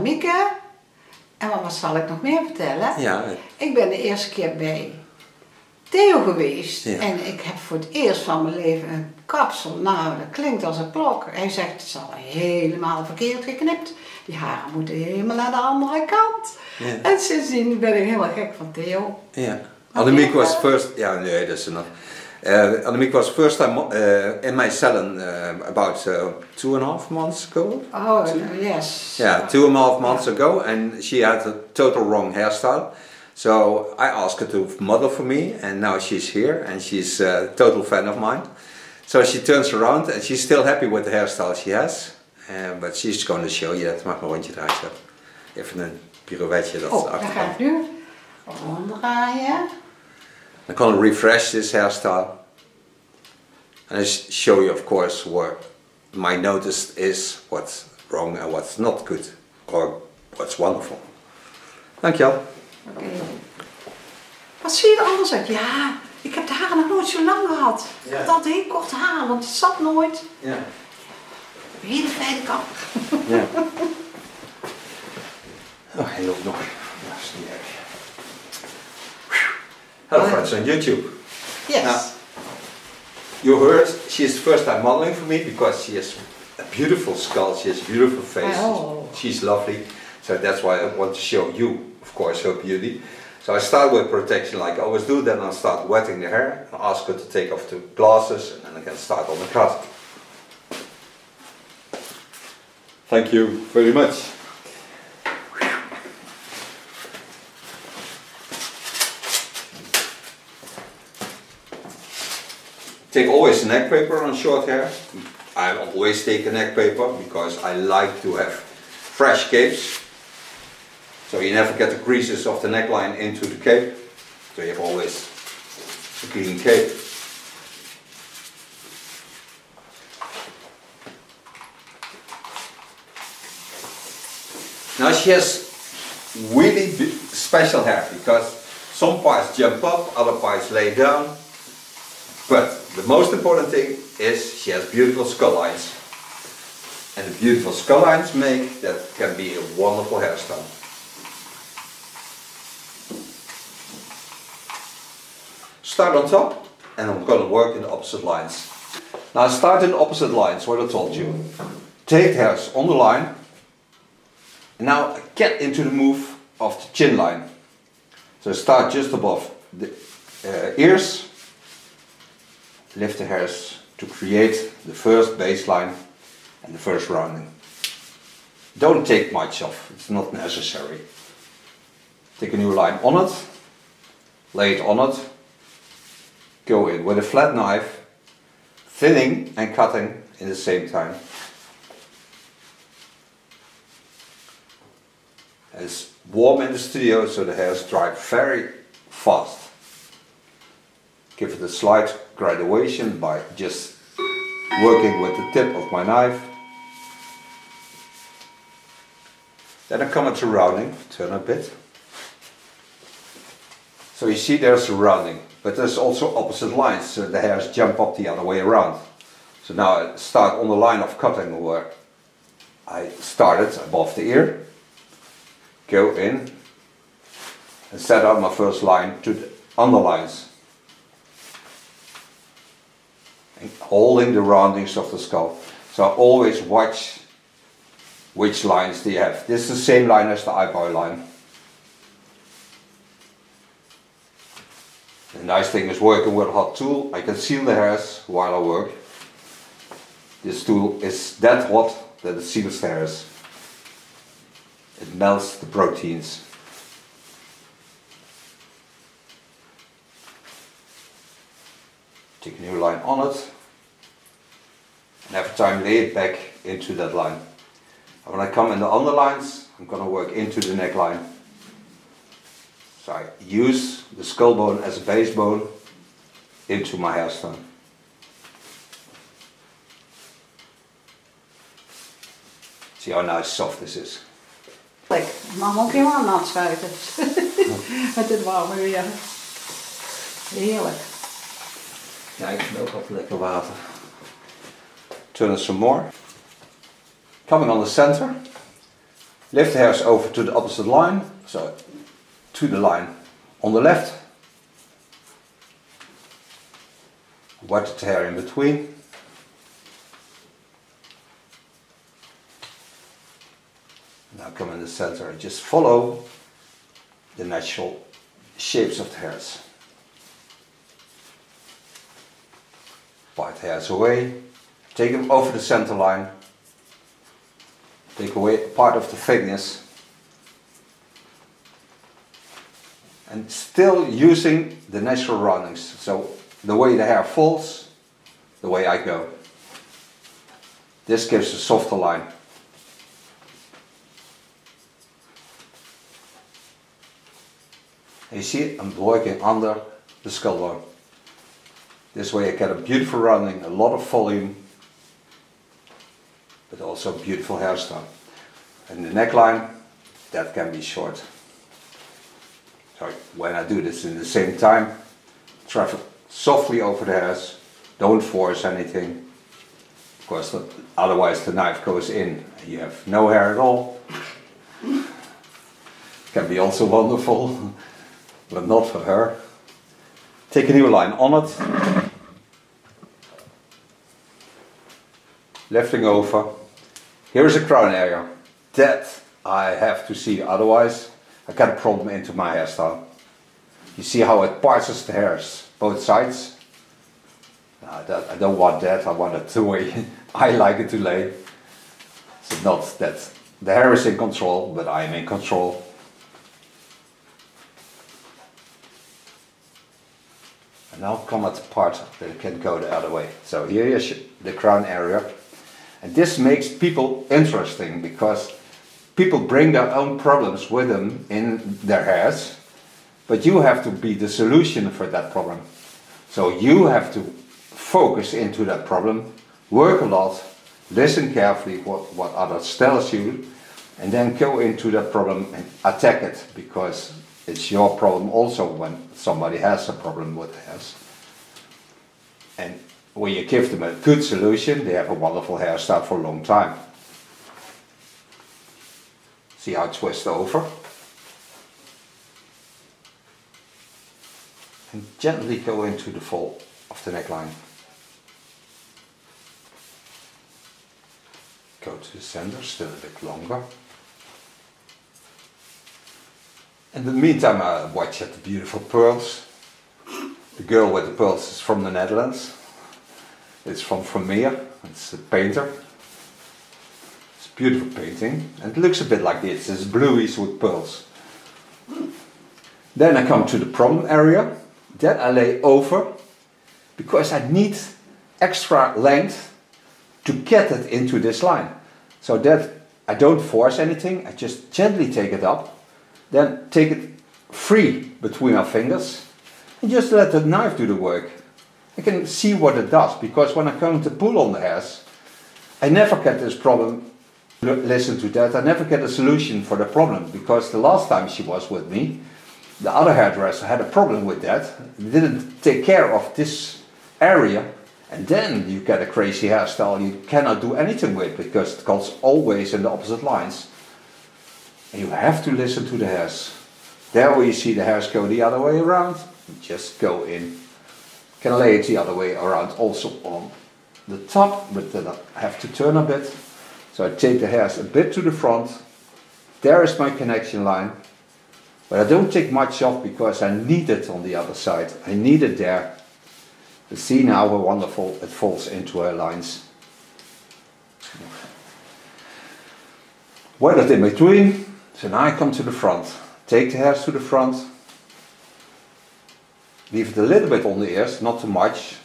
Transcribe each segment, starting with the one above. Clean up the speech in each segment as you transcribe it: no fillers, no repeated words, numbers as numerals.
Annemieke. En wat zal ik nog meer vertellen? Ja. Ik ben de eerste keer bij Theo geweest. Ja. En ik heb voor het eerst van mijn leven een kapsel. Nou, dat klinkt als een klok. Hij zegt, het is al helemaal verkeerd geknipt. Die haren moeten helemaal naar de andere kant. Ja. En sindsdien ben ik helemaal gek van Theo. Ja. Annemieke was first. Ja, nee, dat is enough. Annemieke was first time in my salon about 2.5 months ago. Oh, yes. Yeah, 2.5 months ago, and she had a total wrong hairstyle. So I asked her to model for me, and now she's here, and she's a total fan of mine. So she turns around, and she's still happy with the hairstyle she has, but she's going to show you that. Mag een rondje draaien. Even een pirouetje. Dat Oh, dan ga ik nu omdraaien. I'm going to refresh this hairstyle, and I show you, of course, where my notice is what's wrong and what's not good, or what's wonderful. Dankjewel. Oké. Wat zie je er anders uit? Ja, ik heb de haren nog nooit zo lang gehad. Ja. Ik had altijd heel korte haren, want het zat nooit. Ja. Een hele fijne kap. Ja. Oh, hij loopt nog. Ja, is niet erg. Hello friends on YouTube. Yes. Now, you heard she's the first time modeling for me because she has a beautiful skull, she has a beautiful face, Oh. she's lovely. So that's why I want to show you, of course, her beauty. So I start with protection like I always do, then I start wetting the hair, and ask her to take off the glasses, and then I can start on the cut. Thank you very much. Take always a neck paper on short hair. I always take a neck paper because I like to have fresh capes. So you never get the creases of the neckline into the cape. So you have always a clean cape. Now she has really special hair because some parts jump up, other parts lay down. But the most important thing is she has beautiful skull lines. And the beautiful skull lines make that can be a wonderful hairstyle. Start on top, and I'm going to work in the opposite lines. Now start in the opposite lines, what I told you. Take the hairs on the line, and now get into the move of the chin line. So start just above the ears. Lift the hairs to create the first baseline and the first rounding. Don't take much off, it's not necessary. Take a new line on it, lay it on it, go in with a flat knife, thinning and cutting in the same time. It's warm in the studio, so the hairs dry very fast. Give it a slight graduation by just working with the tip of my knife. Then I come into rounding, turn a bit. So you see there's a rounding, but there's also opposite lines, so the hairs jump up the other way around. So now I start on the line of cutting where I started above the ear, go in and set out my first line to the underlines. Holding the roundings of the skull. So always watch which lines do you have. This is the same line as the eyebrow line. The nice thing is working with a hot tool. I can seal the hairs while I work. This tool is that hot that it seals the hairs. It melts the proteins. Take a new line on it, and every time lay it back into that line. And when I come in the underlines, I'm going to work into the neckline. So I use the skull bone as a base bone into my hairstyle. See how nice soft this is. Kijk, ik mag hem ook helemaal nat spuiten. Met dit warme weer. Heerlijk. Ja, ik vind ook altijd lekker water. Turn it some more. Coming on the center. Lift the hairs over to the opposite line, so to the line on the left. Wet the hair in between. Now come in the center and just follow the natural shapes of the hairs. Part the hairs away, take them over the center line, take away part of the thickness, and still using the natural roundings. So the way the hair falls, the way I go. This gives a softer line. And you see, I'm working under the skull bone. This way I get a beautiful rounding, a lot of volume, but also a beautiful hairstyle. And the neckline, that can be short. So when I do this in the same time, travel softly over the hairs, don't force anything, because otherwise the knife goes in and you have no hair at all. Can be also wonderful, but not for her. Take a new line on it, lifting over. Here's a crown area that I have to see, otherwise I get a problem into my hairstyle. You see how it parts the hairs, both sides. I don't want that, I want it the way I like it to lay. So not that the hair is in control, but I am in control. And now come at the part that it can go the other way. So here is the crown area. And this makes people interesting, because people bring their own problems with them in their hairs, but you have to be the solution for that problem. So you have to focus into that problem, work a lot, listen carefully what others tell you, and then go into that problem and attack it, because it's your problem also when somebody has a problem with hairs. And when you give them a good solution, they have a wonderful hairstyle for a long time. See how it twists over? And gently go into the fold of the neckline. Go to the center, still a bit longer. In the meantime, I watch at the beautiful pearls. The girl with the pearls is from the Netherlands. It's from Vermeer. It's a painter. It's a beautiful painting. And it looks a bit like this. It's bluish with pearls. Then I come to the problem area. That I lay over, because I need extra length to get it into this line. So that I don't force anything. I just gently take it up. Then take it free between our fingers and just let the knife do the work. I can see what it does, because when I come to pull on the hairs, I never get this problem. Listen to that, I never get a solution for the problem, because the last time she was with me, the other hairdresser had a problem with that. Didn't take care of this area, and then you get a crazy hairstyle you cannot do anything with, because it goes always in the opposite lines. And you have to listen to the hairs. There where you see the hairs go the other way around, just go in. You can lay it the other way around also on the top, but then I have to turn a bit. So I take the hairs a bit to the front. There is my connection line. But I don't take much off, because I need it on the other side. I need it there. You see now how wonderful it falls into her lines. Wet it in between. So now I come to the front. Take the hairs to the front. Leave it a little bit on the ears, not too much.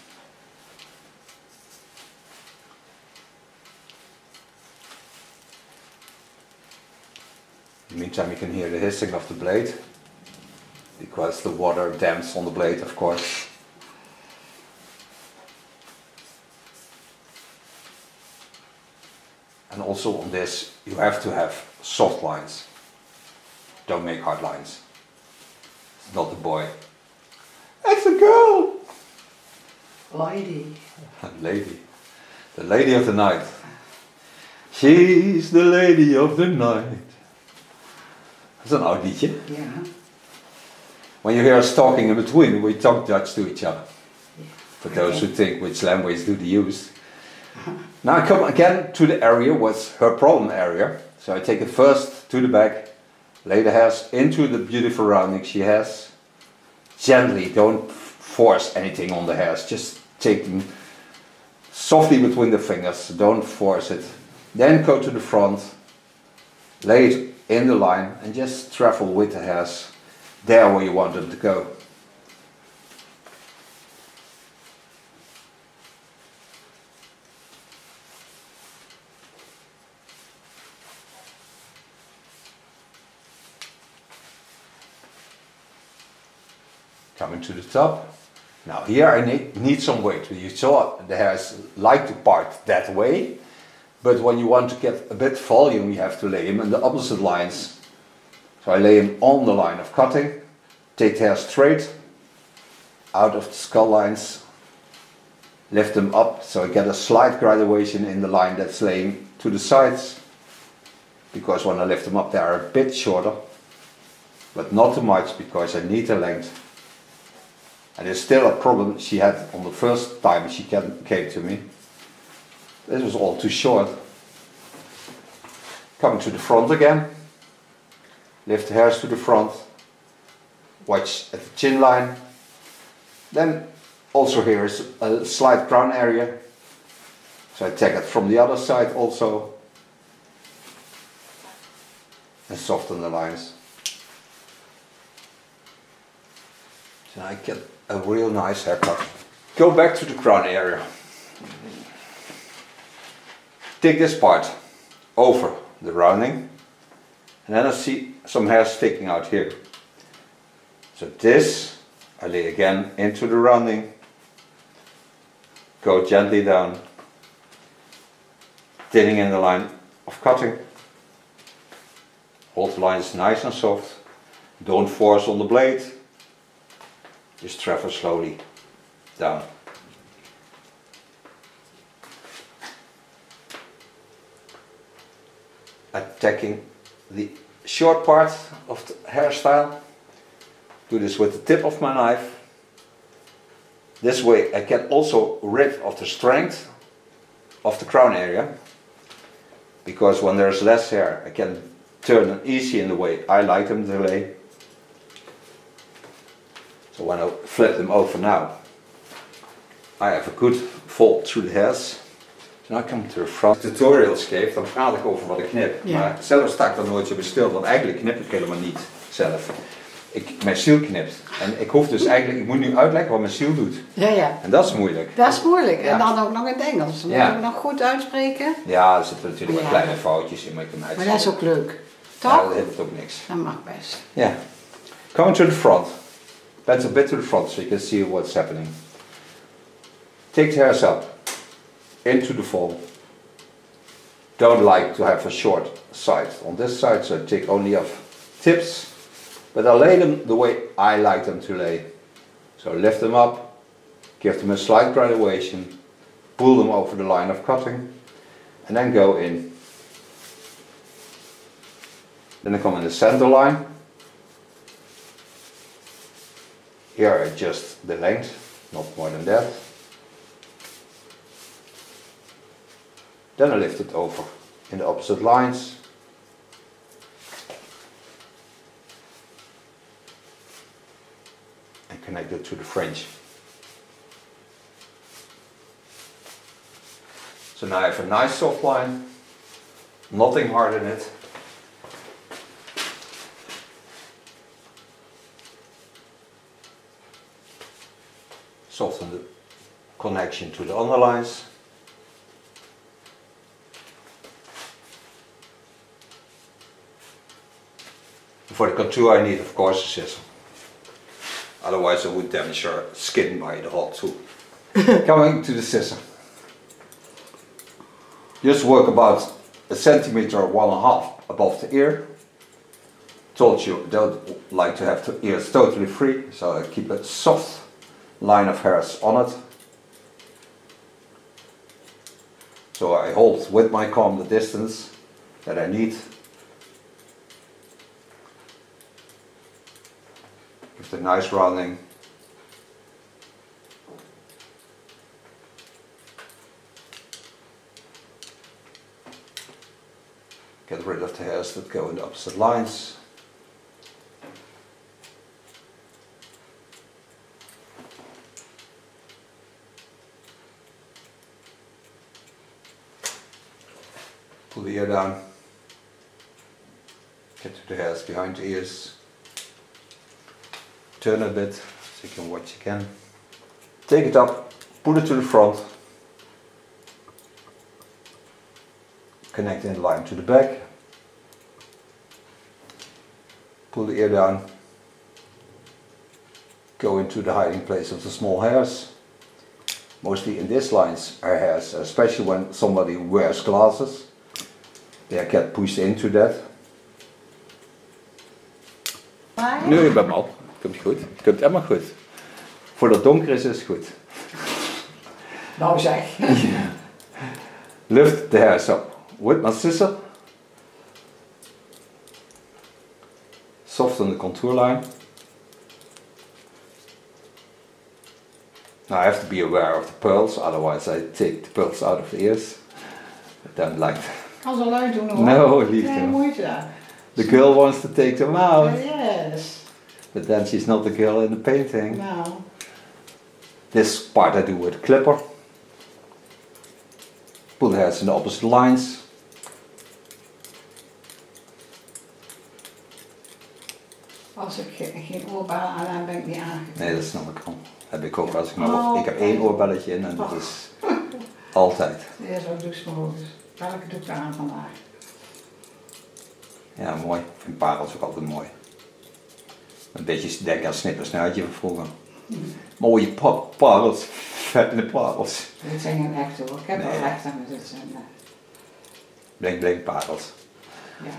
In the meantime, you can hear the hissing of the blade, because the water damps on the blade, of course. And also on this, you have to have soft lines. Don't make hard lines. It's not the boy. It's a girl! Lady. Lady. The lady of the night. She's the lady of the night. is een oud liedje. Ja. When you hear us talking in between, we talk Dutch to each other. For those Okay. who think which language do they use. Now I come again to the area what's her problem area. So I take it first to the back, lay the hairs into the beautiful rounding she has. Gently, don't force anything on the hairs, just take them softly between the fingers, don't force it. Then go to the front, lay it in the line and just travel with the hairs there where you want them to go. Coming to the top. Now here I need some weight. You saw the hairs like to part that way, but when you want to get a bit volume you have to lay them in the opposite lines. So I lay them on the line of cutting, take the hair straight out of the skull lines, lift them up so I get a slight graduation in the line that's laying to the sides, because when I lift them up they are a bit shorter, but not too much because I need the length. And it's still a problem she had on the first time she came to me. This was all too short. Coming to the front again. Lift the hairs to the front. Watch at the chin line. Then also here is a slight crown area. So I take it from the other side also. And soften the lines. So I get a real nice haircut. Go back to the crown area. Take this part over the rounding and then I see some hair sticking out here. So this I lay again into the rounding, go gently down, thinning in the line of cutting. Hold the lines nice and soft, don't force on the blade. Just travel slowly down. Attacking the short part of the hairstyle. Do this with the tip of my knife. This way I get also rid of the strength of the crown area. Because when there's less hair I can turn them easy in the way I like them to lay. So when I flip them over now, I have a good fold through the hairs. So now I come to the front. Tutorials geef, dan praat ik over wat ik knip. Ja. Maar zelf sta ik dan nooit zo bij stil, want eigenlijk knip ik helemaal niet zelf. Mijn ziel knipt. En ik hoef dus eigenlijk, ik moet nu uitleggen wat mijn ziel doet. Ja, ja. En dat is moeilijk. Dat is moeilijk. Ja. En dan ook nog in het Engels. Dan Ja. moeten we nog goed uitspreken. Ja, er zitten natuurlijk Ja. wat kleine foutjes in, maar ik kan Maar dat is ook leuk. Toch? Ja, dat heeft ook niks. Dat mag best. Yeah. Coming to the front. Bend a bit to the front so you can see what's happening. Take the hairs up into the fold. Don't like to have a short side on this side, so I take only off tips. But I lay them the way I like them to lay. So lift them up, give them a slight graduation, pull them over the line of cutting, and then go in. Then I come in the center line. Here I adjust the length, not more than that. Then I lift it over in the opposite lines. And connect it to the fringe. So now I have a nice soft line, nothing hard in it. Soften the connection to the underlines. For the contour I need of course a scissor. Otherwise I would damage your skin by the whole tool. Coming to the scissor. Just work about 1.5 centimeters above the ear. Told you I don't like to have the ears totally free, so I keep a soft line of hairs on it. So I hold with my comb the distance that I need. Give it a nice rounding. Get rid of the hairs that go in the opposite lines. Pull the ear down. Get to the hairs behind the ears. Turn a bit so you can watch again. Take it up, pull it to the front. Connect in line to the back. Pull the ear down. Go into the hiding place of the small hairs. Mostly in these lines are hairs, especially when somebody wears glasses. They get pushed into that. Nu, je bent mal. Komt goed. Komt helemaal goed. Voor dat donker is het goed. Nou zeg. Lift the hairs up with my scissor. Soften the contour line. Now I have to be aware of the pearls, otherwise I take the pearls out of the ears. I don't like that. Kan ze lui doen hoor. No, liefde. Nee, moeite. The girl wants to take them out. Yes. But then she's not the girl in the painting. No. This part I do with a clipper. Pull the hairs in the opposite lines. Als ik geen oorbellen aan heb, ben ik niet aangekomen. Nee, dat snap ik wel. Heb ik ook als ik maar ik heb één oorbelletje in en dat is altijd. Ja, zo doe ik verhoogd. Welke doe ik aan vandaag? Ja, mooi. Ik vind parels ook altijd mooi. Een beetje denken aan snippersnuitje van vroeger. Mooie parels, vette parels. Dit zijn geen echte hoor. Ik heb wel echte, maar dit zijn... Blink blink parels. Ja.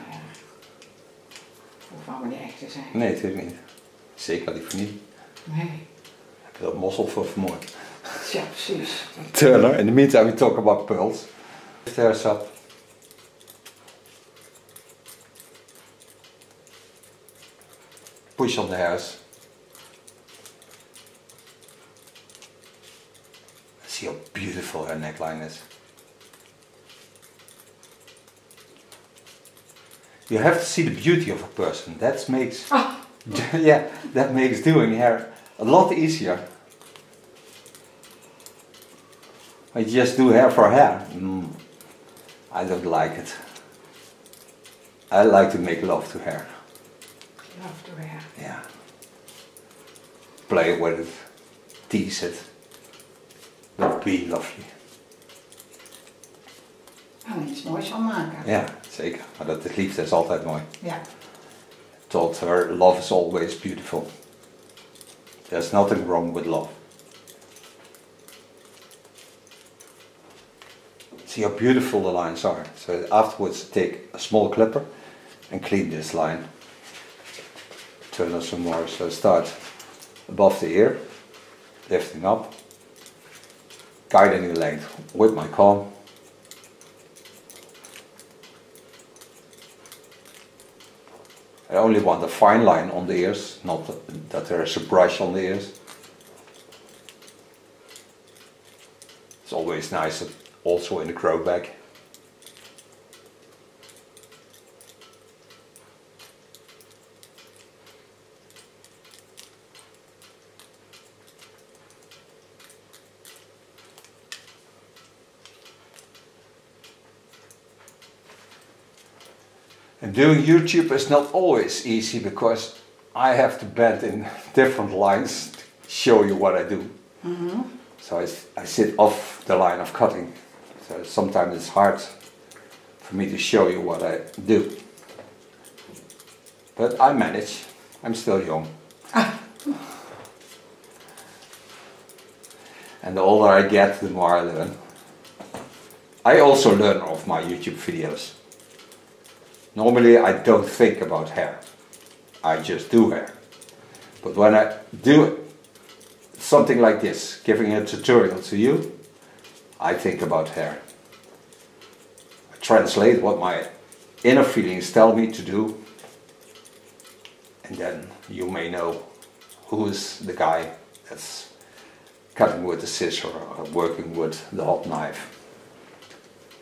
Hoeft allemaal niet echt te zijn. Nee, natuurlijk niet. Zeker liever niet. Nee. Heb je dat mossel voor vermoord? Ja, precies. Turner, in the meantime we talk about pearls. Lift the hairs up. Push on the hairs. See how beautiful her neckline is. You have to see the beauty of a person. That makes yeah, that makes doing hair a lot easier. I just do hair for hair. I don't like it. I like to make love to hair. Love to hair. Yeah. Play with it, tease it. But be lovely. En er iets moois van maken. Ja, zeker. Maar dat het liefde is altijd mooi. Ja. Told her love is always beautiful. There's nothing wrong with love. See how beautiful the lines are. So afterwards take a small clipper and clean this line. Turn it some more. So start above the ear, lifting up, guiding the length with my comb. I only want a fine line on the ears, not that there is a brush on the ears. It's always nice also in the grow bag. And doing YouTube is not always easy because I have to bend in different lines to show you what I do. Mm-hmm. So I sit off the line of cutting. So sometimes it's hard for me to show you what I do. But I manage. I'm still young. And the older I get, the more I learn. I also learn off my YouTube videos. Normally I don't think about hair. I just do hair. But when I do something like this, giving a tutorial to you, I think about hair. I translate what my inner feelings tell me to do, and then you may know who is the guy that's cutting with the scissor or working with the hot knife.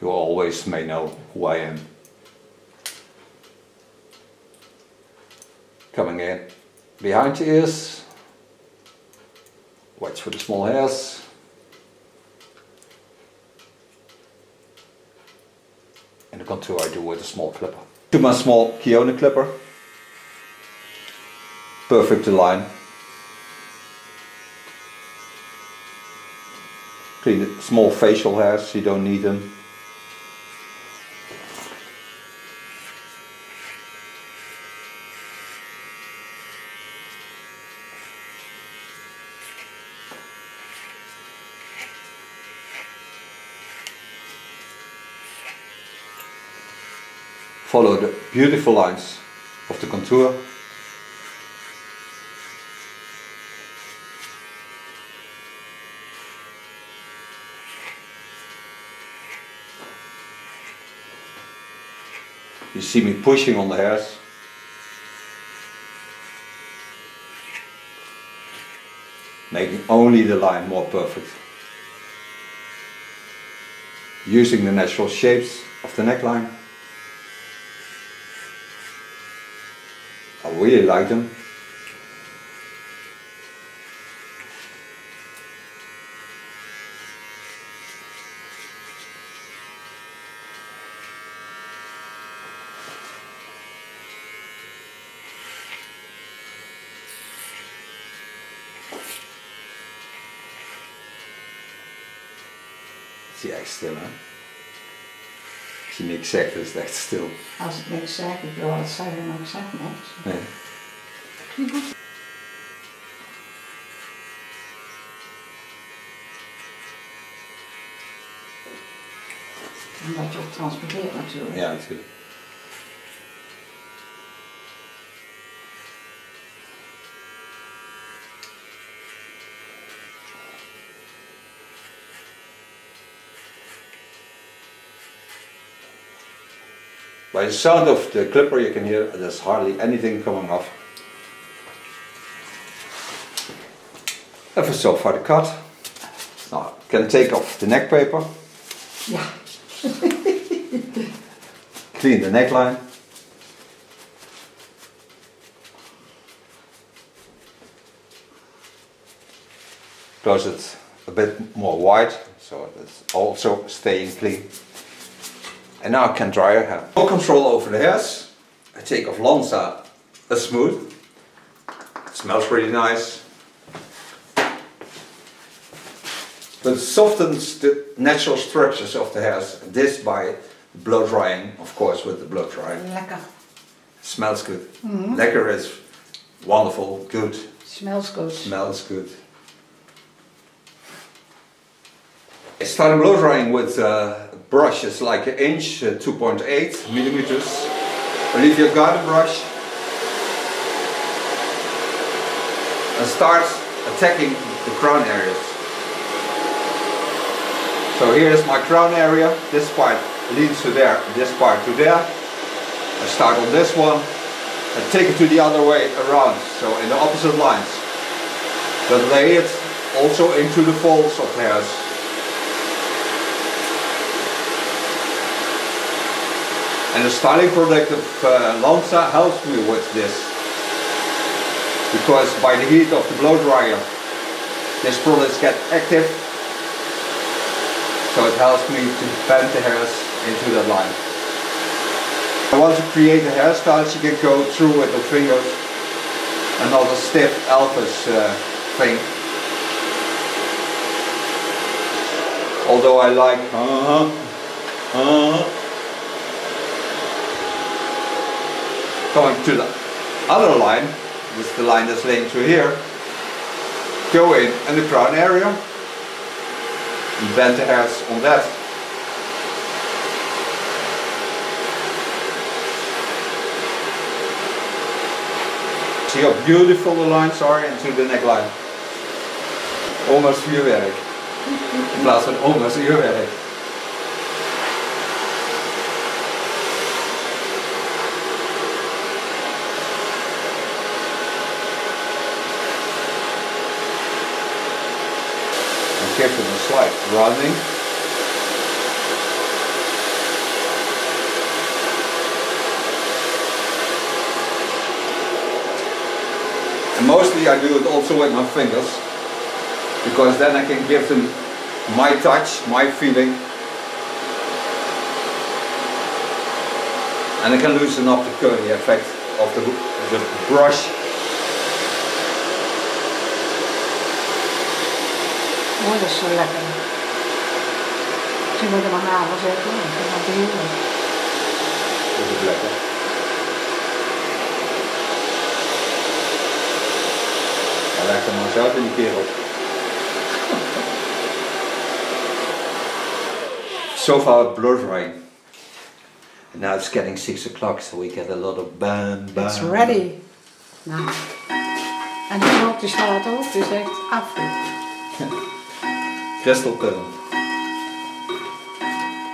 You always may know who I am. Coming in behind the ears, watch for the small hairs. And the contour I do with a small clipper. To my small Kiona clipper. Perfect align. Clean the small facial hairs, you don't need them. Follow the beautiful lines of the contour. You see me pushing on the hairs. Making only the line more perfect. Using the natural shapes of the neckline. I really like them. Is hij echt stil, hè? Als je niks zegt, is het echt stil. Als ik niks zeg, ik wil wat zeggen, maar ik zeg niks. Nee. Omdat je ook transporteert natuurlijk. Ja, natuurlijk. By the sound of the clipper you can hear there's hardly anything coming off. Even so far the cut. Now you can take off the neck paper. Ja. Clean the neckline. Close it a bit more wide so it's also staying clean. And now I can dry her hair. No control over the hairs. I take off Lanza a smooth. It smells really nice. But it softens the natural structures of the hairs. This by blow drying, of course, with the blow drying. Lekker. Smells good. Lekker is wonderful, good. Smells good. Smells good. I started blow drying with brushes like an inch, 2.8 millimeters. Olivia garden brush. And start attacking the crown areas. So here's my crown area. This part leads to there, this part to there. I start on this one and take it to the other way around, so in the opposite lines. But lay it also into the folds of the hairs. And the styling product of Lanza helps me with this. Because by the heat of the blow dryer, these products get active. So it helps me to bend the hairs into that line. If I want to create a hairstyle, you can go through with the fingers and not a stiff Elvis thing. Although I like Going to the other line, this is the line that's laying through here, go in the crown area and bend the hairs on that. See how beautiful the lines are into the neckline. Almost vuurwerk. In plaats van almost uurwerk. give him a slight rounding. And mostly I do it also with my fingers, because then I can give them my touch, my feeling, and I can loosen up the curly effect of the brush. Oh, dat is zo lekker. Misschien moet je maar haven zetten, ik vind dat heerlijk. Dat is lekker. Ja, leg hem maar zelf in die keer op. So far blow drying. And now it's getting 6 o'clock, so we get a lot of bam bam. It's ready. Nou. En de knoop die staat ook, dus echt af. Crystal curl.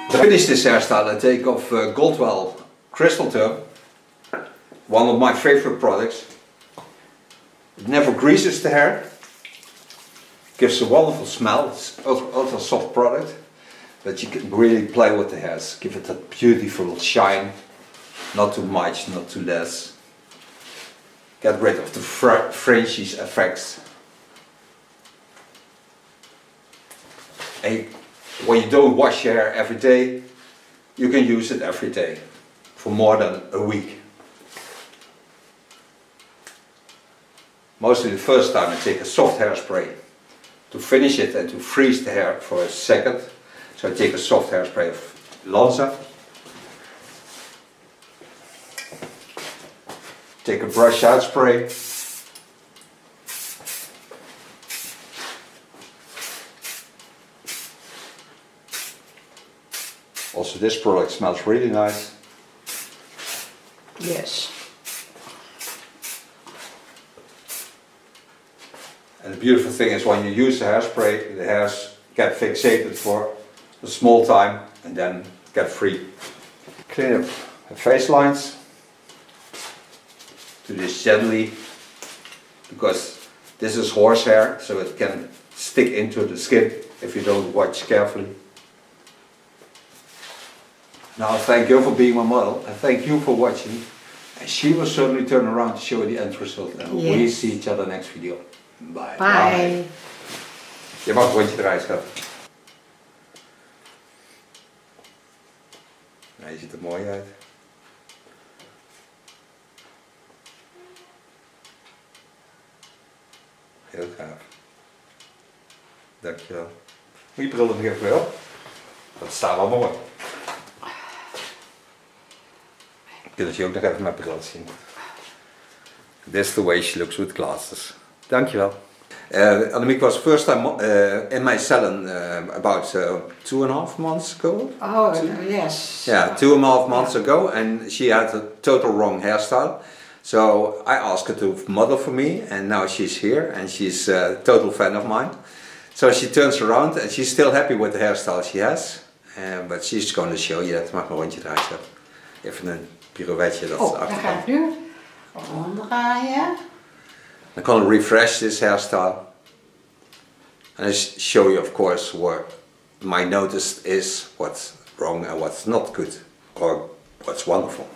To finish this hairstyle I take off Goldwell Crystal Term, one of my favorite products. It never greases the hair, gives a wonderful smell, it's ultra soft product, but you can really play with the hairs, give it a beautiful shine, not too much, not too less. Get rid of the fringy effects. And when you don't wash your hair every day, you can use it every day for more than a week. Mostly the first time I take a soft hairspray to finish it and to freeze the hair for a second. So I take a soft hairspray of Lanza. Take a brush out spray. Also, this product smells really nice. Yes. And the beautiful thing is when you use the hairspray, the hairs get fixated for a small time and then get free. Clean up the face lines. Do this gently, because this is horsehair, so it can stick into the skin if you don't watch carefully. Now thank you for being my model, and thank you for watching. And she will certainly turn around to show you the end result. And we see each other next video. Bye. Bye. Je mag een rondje draaien, schat. Nou, je ziet er mooi uit. Heel gaaf. Dankjewel. Moet je bril nog even wel? Dat staat wel mooi. Kun je ook nog even mijn bril zien. This the way she looks with glasses. Dankjewel. Annemieke was first time in my salon about 2.5 months ago. Oh, yes. Yeah, 2.5 months ago, and she had a total wrong hairstyle. So I asked her to model for me, and now she's here, and she's a total fan of mine. So she turns around, and she's still happy with the hairstyle she has, but she's going to show you that. Mag maar een rondje draaien. Even een pirouetje. Dat Oh, dan ga ik nu ronddraaien. I'm going to refresh this hairstyle, and I show you, of course, where my notice is what's wrong and what's not good, or what's wonderful.